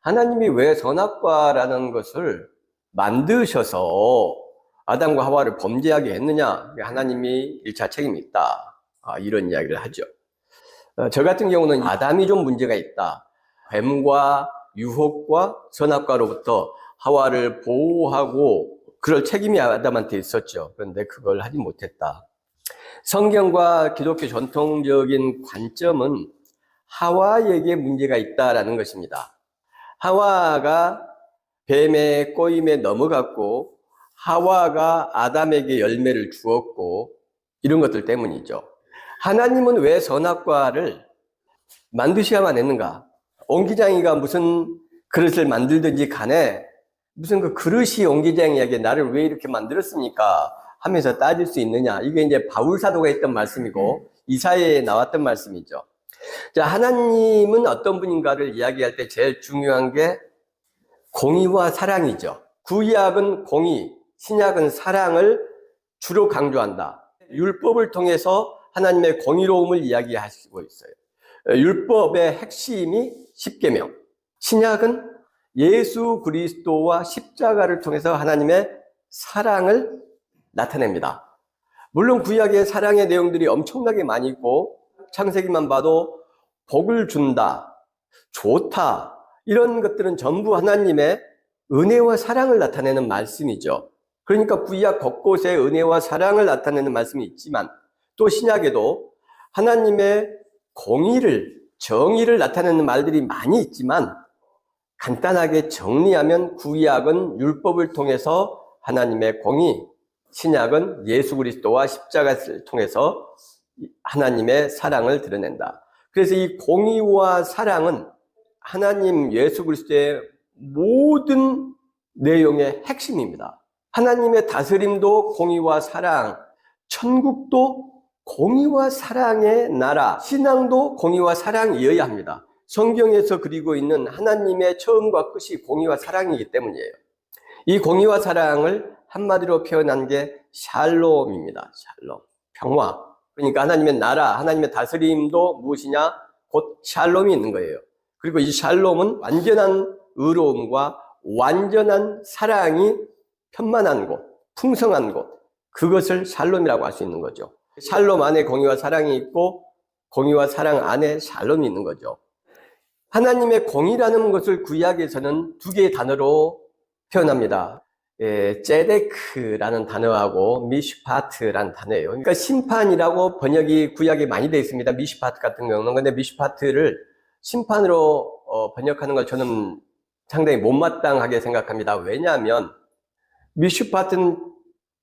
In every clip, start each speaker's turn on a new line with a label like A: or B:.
A: 하나님이 왜 선악과라는 것을 만드셔서 아담과 하와를 범죄하게 했느냐? 하나님이 1차 책임이 있다. 이런 이야기를 하죠. 저 같은 경우는 아담이 좀 문제가 있다. 뱀과 유혹과 선악과로부터 하와를 보호하고 그럴 책임이 아담한테 있었죠. 그런데 그걸 하지 못했다. 성경과 기독교 전통적인 관점은 하와에게 문제가 있다라는 것입니다. 하와가 뱀의 꼬임에 넘어갔고 하와가 아담에게 열매를 주었고 이런 것들 때문이죠. 하나님은 왜 선악과를 만드셔야만 했는가? 옹기장이가 무슨 그릇을 만들든지 간에 무슨 그 그릇이 옹기장이에게 나를 왜 이렇게 만들었습니까? 하면서 따질 수 있느냐? 이게 이제 바울 사도가 했던 말씀이고 이사야에 나왔던 말씀이죠. 자, 하나님은 어떤 분인가를 이야기할 때 제일 중요한 게 공의와 사랑이죠. 구약은 공의, 신약은 사랑을 주로 강조한다. 율법을 통해서 하나님의 공의로움을 이야기하시고 있어요. 율법의 핵심이 십계명. 신약은 예수 그리스도와 십자가를 통해서 하나님의 사랑을 나타냅니다. 물론 구약의 사랑의 내용들이 엄청나게 많이 있고 창세기만 봐도 복을 준다, 좋다 이런 것들은 전부 하나님의 은혜와 사랑을 나타내는 말씀이죠. 그러니까 구약 곳곳에 은혜와 사랑을 나타내는 말씀이 있지만 또 신약에도 하나님의 공의를, 정의를 나타내는 말들이 많이 있지만 간단하게 정리하면 구약은 율법을 통해서 하나님의 공의, 신약은 예수 그리스도와 십자가를 통해서 하나님의 사랑을 드러낸다. 그래서 이 공의와 사랑은 하나님 예수 그리스도의 모든 내용의 핵심입니다. 하나님의 다스림도 공의와 사랑, 천국도 공의와 사랑의 나라, 신앙도 공의와 사랑이어야 합니다. 성경에서 그리고 있는 하나님의 처음과 끝이 공의와 사랑이기 때문이에요. 이 공의와 사랑을 한마디로 표현한 게 샬롬입니다. 샬롬, 평화. 그러니까 하나님의 나라, 하나님의 다스림도 무엇이냐? 곧 샬롬이 있는 거예요. 그리고 이 샬롬은 완전한 의로움과 완전한 사랑이 편만한 곳, 풍성한 곳, 그것을 샬롬이라고 할 수 있는 거죠. 샬롬 안에 공의와 사랑이 있고 공의와 사랑 안에 샬롬이 있는 거죠. 하나님의 공의라는 것을 구약에서는 두 개의 단어로 표현합니다. 제데크라는 단어하고 미슈파트라는 단어예요. 그러니까 심판이라고 번역이 구약에 많이 되어 있습니다. 미슈파트 같은 경우는. 근데 미슈파트를 심판으로 번역하는 걸 저는 상당히 못마땅하게 생각합니다. 왜냐하면 미슈파트는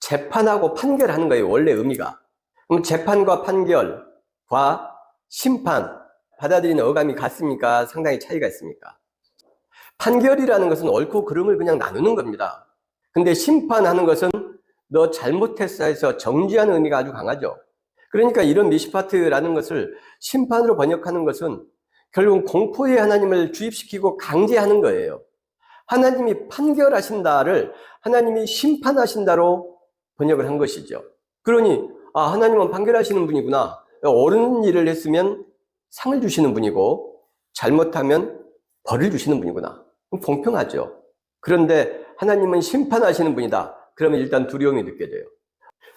A: 재판하고 판결하는 거예요. 원래 의미가. 그럼 재판과 판결과 심판 받아들이는 어감이 같습니까? 상당히 차이가 있습니까? 판결이라는 것은 옳고 그름을 그냥 나누는 겁니다. 근데 심판하는 것은 너 잘못했어 해서 정죄하는 의미가 아주 강하죠. 그러니까 이런 미시파트라는 것을 심판으로 번역하는 것은 결국 공포의 하나님을 주입시키고 강제하는 거예요. 하나님이 판결하신다를 하나님이 심판하신다로 번역을 한 것이죠. 그러니 하나님은 판결하시는 분이구나. 옳은 일을 했으면 상을 주시는 분이고 잘못하면 벌을 주시는 분이구나. 공평하죠. 그런데 하나님은 심판하시는 분이다. 그러면 일단 두려움이 느껴져요.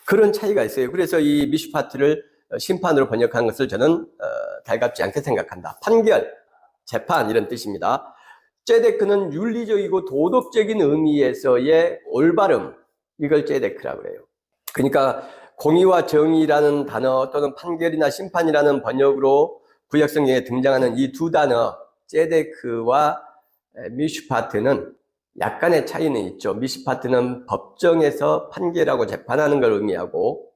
A: 그런 차이가 있어요. 그래서 이 미슈파트를 심판으로 번역한 것을 저는 달갑지 않게 생각한다. 판결, 재판 이런 뜻입니다. 제데크는 윤리적이고 도덕적인 의미에서의 올바름, 이걸 제데크라고 해요. 그러니까 공의와 정의라는 단어 또는 판결이나 심판이라는 번역으로 구약성경에 등장하는 이 두 단어 제데크와 미슈파트는 약간의 차이는 있죠. 미슈파트는 법정에서 판결하고 재판하는 걸 의미하고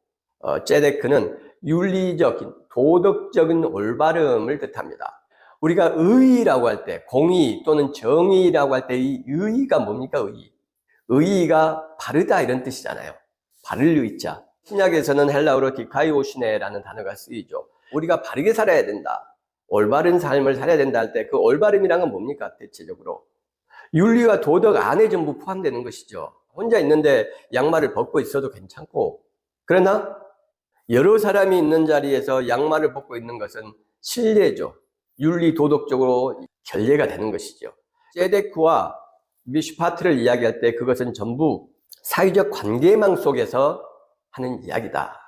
A: 제데크는 윤리적인 도덕적인 올바름을 뜻합니다. 우리가 의의라고 할 때 공의 또는 정의라고 할 때 이 의의가 뭡니까? 의의. 의의가 바르다 이런 뜻이잖아요. 바를 의자. 신약에서는 헬라어로 디카이오시네라는 단어가 쓰이죠. 우리가 바르게 살아야 된다. 올바른 삶을 살아야 된다 할 때 그 올바름이란 건 뭡니까? 대체적으로 윤리와 도덕 안에 전부 포함되는 것이죠. 혼자 있는데 양말을 벗고 있어도 괜찮고, 그러나 여러 사람이 있는 자리에서 양말을 벗고 있는 것은 실례죠. 윤리 도덕적으로 결례가 되는 것이죠. ጼ데크와 미슈파트를 이야기할 때 그것은 전부 사회적 관계망 속에서 하는 이야기다.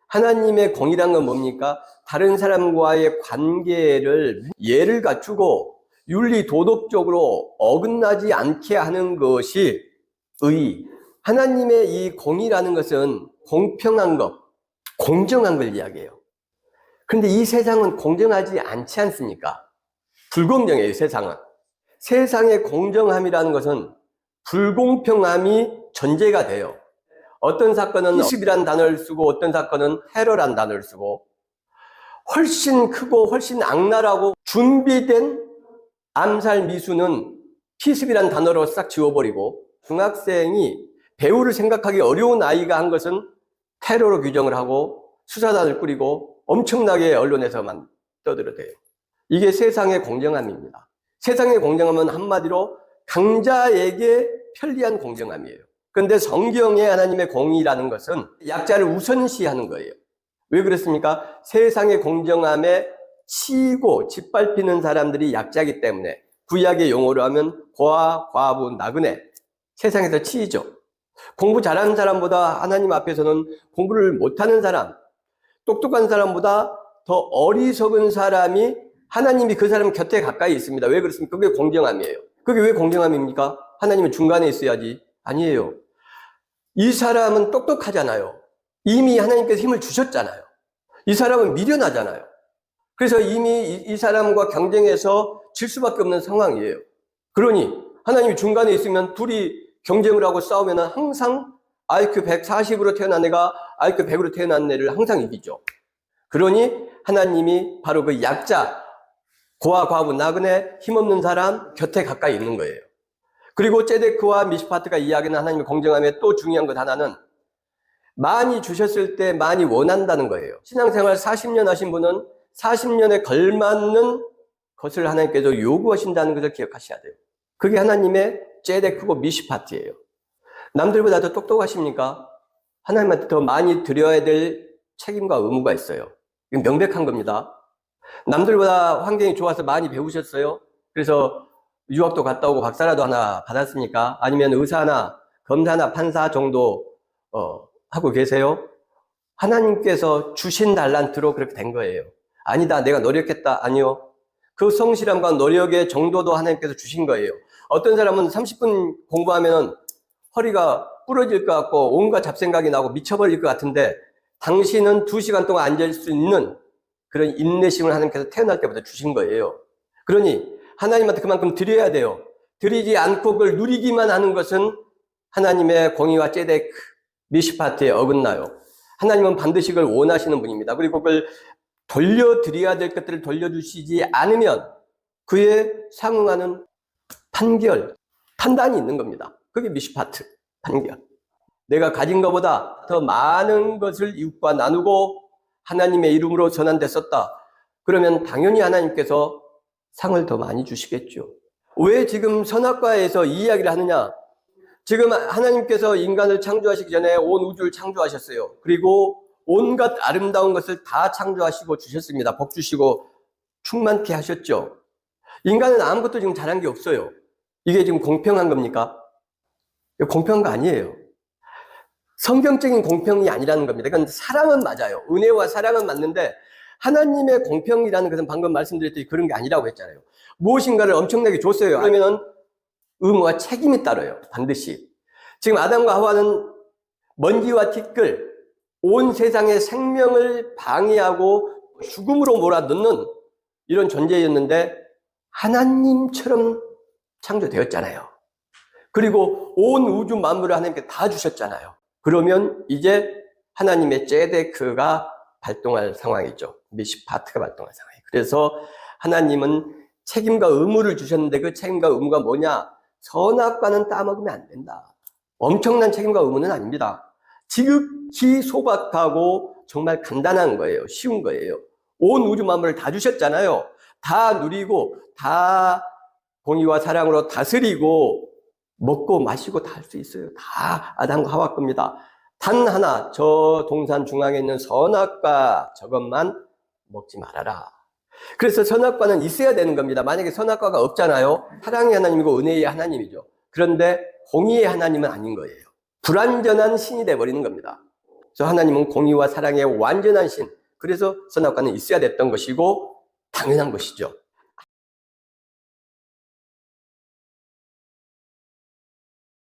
A: 하나님의 공의란 건 뭡니까? 다른 사람과의 관계를 예를 갖추고 윤리 도덕적으로 어긋나지 않게 하는 것이 의. 하나님의 이 공의라는 것은 공평한 것, 공정한 걸 이야기해요. 그런데 이 세상은 공정하지 않지 않습니까? 불공정해요, 세상은. 세상의 공정함이라는 것은 불공평함이 전제가 돼요. 어떤 사건은 희습이란 단어를 쓰고 어떤 사건은 테러란 단어를 쓰고 훨씬 크고 훨씬 악랄하고 준비된 암살 미수는 피습이란 단어로 싹 지워버리고 중학생이 배우를 생각하기 어려운 아이가 한 것은 테러로 규정을 하고 수사단을 꾸리고 엄청나게 언론에서만 떠들어대요. 이게 세상의 공정함입니다. 세상의 공정함은 한마디로 강자에게 편리한 공정함이에요. 그런데 성경의 하나님의 공의라는 것은 약자를 우선시하는 거예요. 왜 그렇습니까? 세상의 공정함에 치이고 짓밟히는 사람들이 약자이기 때문에 구약의 용어로 하면 고아, 과부, 나그네 세상에서 치이죠. 공부 잘하는 사람보다 하나님 앞에서는 공부를 못하는 사람, 똑똑한 사람보다 더 어리석은 사람이 하나님이 그 사람 곁에 가까이 있습니다. 왜 그렇습니까? 그게 공정함이에요. 그게 왜 공정함입니까? 하나님은 중간에 있어야지. 아니에요. 이 사람은 똑똑하잖아요. 이미 하나님께서 힘을 주셨잖아요. 이 사람은 미련하잖아요. 그래서 이미 이 사람과 경쟁해서 질 수밖에 없는 상황이에요. 그러니 하나님이 중간에 있으면 둘이 경쟁을 하고 싸우면 항상 IQ 140으로 태어난 애가 IQ 100으로 태어난 애를 항상 이기죠. 그러니 하나님이 바로 그 약자, 고아, 과부, 나그네, 힘없는 사람 곁에 가까이 있는 거예요. 그리고 ጼ데크와 미슈파트가 이야기하는 하나님의 공정함의 또 중요한 것 하나는 많이 주셨을 때 많이 원한다는 거예요. 신앙생활 40년 하신 분은 40년에 걸맞는 것을 하나님께서 요구하신다는 것을 기억하셔야 돼요. 그게 하나님의 ጼ데크고 미슈파트예요. 남들보다 더 똑똑하십니까? 하나님한테 더 많이 드려야 될 책임과 의무가 있어요. 이건 명백한 겁니다. 남들보다 환경이 좋아서 많이 배우셨어요? 그래서 유학도 갔다 오고 박사라도 하나 받았습니까? 아니면 의사나 검사나 판사 정도 하고 계세요? 하나님께서 주신 달란트로 그렇게 된 거예요. 아니다, 내가 노력했다. 아니요. 그 성실함과 노력의 정도도 하나님께서 주신 거예요. 어떤 사람은 30분 공부하면 허리가 부러질 것 같고 온갖 잡생각이 나고 미쳐버릴 것 같은데 당신은 2시간 동안 앉을 수 있는 그런 인내심을 하나님께서 태어날 때부터 주신 거예요. 그러니 하나님한테 그만큼 드려야 돼요. 드리지 않고 그걸 누리기만 하는 것은 하나님의 공의와 ጼ데크, 미슈파트에 어긋나요. 하나님은 반드시 그걸 원하시는 분입니다. 그리고 그걸 돌려드려야 될 것들을 돌려주시지 않으면 그에 상응하는 판결, 판단이 있는 겁니다. 그게 미슈파트, 판결. 내가 가진 것보다 더 많은 것을 이웃과 나누고 하나님의 이름으로 전환됐었다. 그러면 당연히 하나님께서 상을 더 많이 주시겠죠. 왜 지금 선악과에서 이 이야기를 하느냐? 지금 하나님께서 인간을 창조하시기 전에 온 우주를 창조하셨어요. 그리고 온갖 아름다운 것을 다 창조하시고 주셨습니다. 복 주시고 충만케 하셨죠. 인간은 아무것도 지금 잘한 게 없어요. 이게 지금 공평한 겁니까? 공평한 거 아니에요. 성경적인 공평이 아니라는 겁니다. 그러니까 사랑은 맞아요. 은혜와 사랑은 맞는데 하나님의 공평이라는 것은 방금 말씀드렸듯이 그런 게 아니라고 했잖아요. 무엇인가를 엄청나게 줬어요. 그러면은 의무와 책임이 따라요. 반드시. 지금 아담과 하와는 먼지와 티끌, 온 세상의 생명을 방해하고 죽음으로 몰아넣는 이런 존재였는데 하나님처럼 창조되었잖아요. 그리고 온 우주 만물을 하나님께 다 주셨잖아요. 그러면 이제 하나님의 ጼ데크가 발동할 상황이죠. 미슈파트가 발동할 상황이에요. 그래서 하나님은 책임과 의무를 주셨는데 그 책임과 의무가 뭐냐? 선악과는 따먹으면 안 된다. 엄청난 책임과 의무는 아닙니다. 지극히 소박하고 정말 간단한 거예요. 쉬운 거예요. 온 우주 만물을 다 주셨잖아요. 다 누리고 다 공의와 사랑으로 다스리고 먹고 마시고 다 할 수 있어요. 다 아담과 하와 겁니다. 단 하나, 저 동산 중앙에 있는 선악과 저것만 먹지 말아라. 그래서 선악과는 있어야 되는 겁니다. 만약에 선악과가 없잖아요. 사랑의 하나님이고 은혜의 하나님이죠. 그런데 공의의 하나님은 아닌 거예요. 불완전한 신이 돼버리는 겁니다. 그래서 하나님은 공의와 사랑의 완전한 신. 그래서 선악과는 있어야 됐던 것이고 당연한 것이죠.